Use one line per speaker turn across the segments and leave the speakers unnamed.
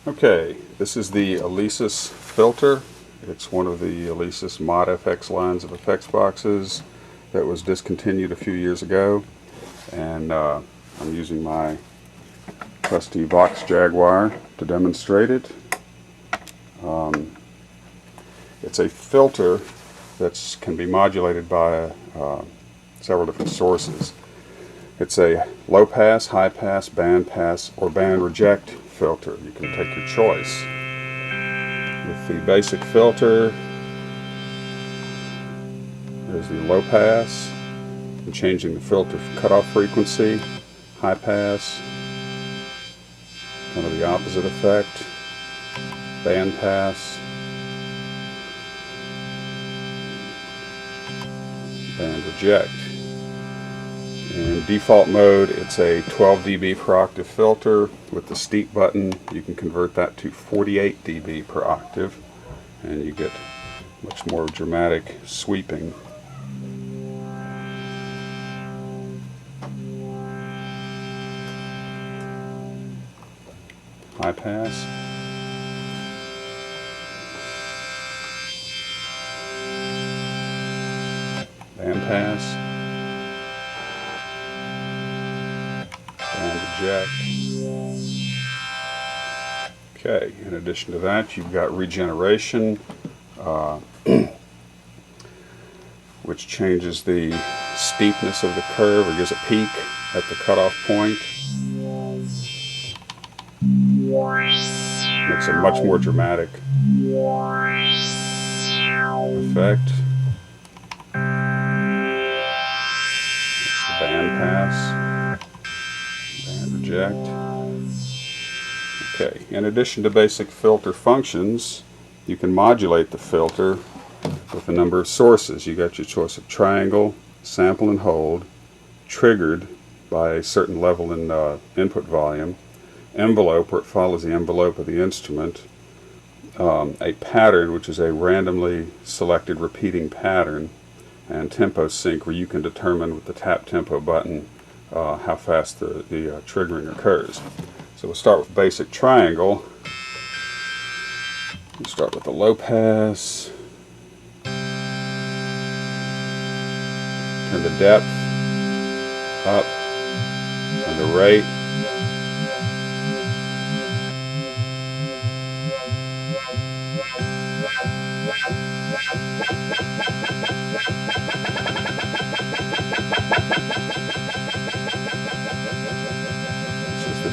Okay, this is the Alesis Philtre. It's one of the Alesis Mod FX lines of effects boxes that was discontinued a few years ago, and I'm using my trusty Vox Jaguar to demonstrate it. It's a filter that can be modulated by several different sources. It's a low pass, high pass, or band reject filter. You can take your choice. With the basic filter, there's the low pass, and changing the filter cutoff frequency, high pass, kind of the opposite effect, band pass, band reject. In default mode, it's a 12 dB per octave filter. With the steep button, you can convert that to 48 dB per octave, and you get much more dramatic sweeping. High pass. Band pass. And eject. Okay, in addition to that, you've got regeneration, which changes the steepness of the curve, or gives a peak at the cutoff point. Makes a much more dramatic effect. It's the band pass. And reject. Okay, in addition to basic filter functions, you can modulate the filter with a number of sources. You got your choice of triangle, sample and hold, triggered by a certain level in input volume, envelope, where it follows the envelope of the instrument, a pattern, which is a randomly selected repeating pattern, and tempo sync, where you can determine with the tap tempo button how fast the triggering occurs. So we'll start with basic triangle. We'll start with the low pass. Turn the depth up and the rate.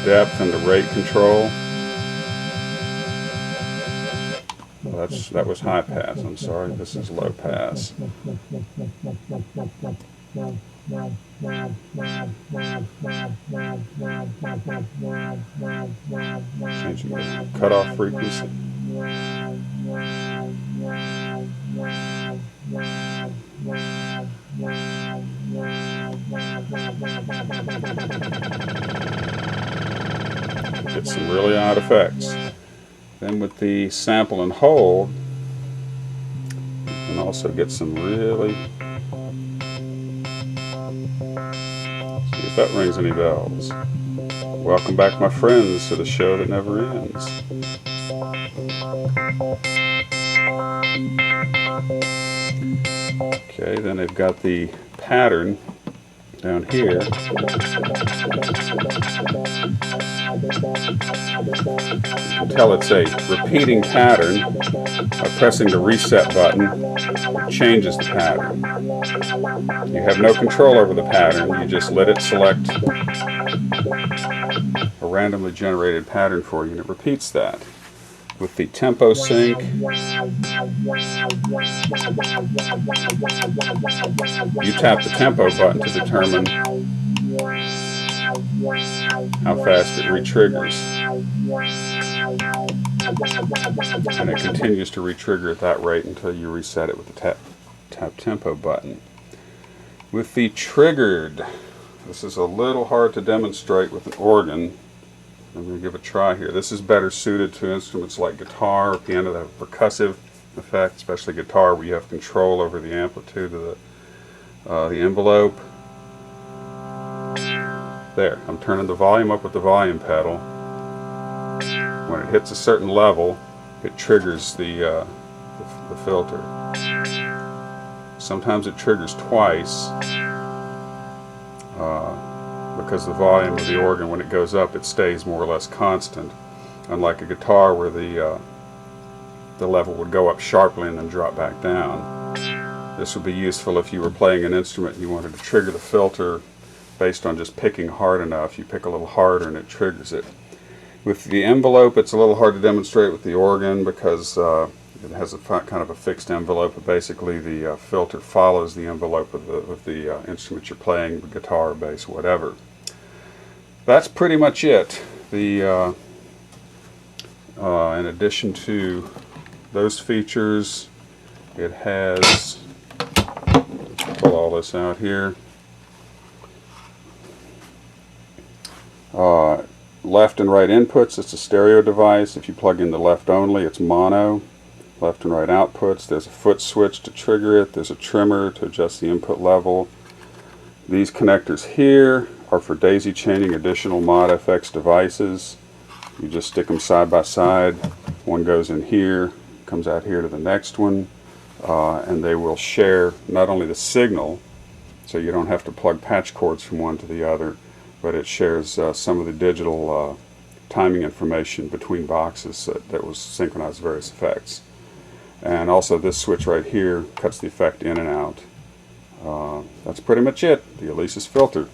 Depth and the rate control. Well, that was high pass. I'm sorry. This is low pass. Changing the cutoff frequency. Get some really odd effects. Then with the sample and hold, you can also get some really... See if that rings any bells. Welcome back, my friends, to the show that never ends. Okay, then they've got the pattern down here. You can tell it's a repeating pattern. By pressing the reset button, it changes the pattern. You have no control over the pattern. You just let it select a randomly generated pattern for you, and it repeats that. With the tempo sync, you tap the tempo button to determine how fast it re-triggers. And it continues to re-trigger at that rate until you reset it with the tap tempo button. With the triggered, this is a little hard to demonstrate with an organ. I'm going to give it a try here. This is better suited to instruments like guitar or piano that have a percussive effect, especially guitar, where you have control over the amplitude of the envelope. There, I'm turning the volume up with the volume pedal. When it hits a certain level, it triggers the filter. Sometimes it triggers twice because the volume of the organ, when it goes up, it stays more or less constant. Unlike a guitar where the level would go up sharply and then drop back down. This would be useful if you were playing an instrument and you wanted to trigger the filter based on just picking hard enough. You pick a little harder and it triggers it. With the envelope, it's a little hard to demonstrate with the organ because it has a kind of a fixed envelope, but basically the filter follows the envelope of the instrument you're playing, the guitar, bass, whatever. That's pretty much it. In addition to those features, it has, pull all this out here, left and right inputs. It's a stereo device. If you plug in the left only, it's mono. Left and right outputs. There's a foot switch to trigger it. There's a trimmer to adjust the input level. These connectors here are for daisy chaining additional Mod FX devices. You just stick them side by side. One goes in here, comes out here to the next one, and they will share not only the signal, so you don't have to plug patch cords from one to the other, but it shares some of the digital timing information between boxes that will synchronize various effects. And also this switch right here cuts the effect in and out. That's pretty much it, the Alesis Philtre.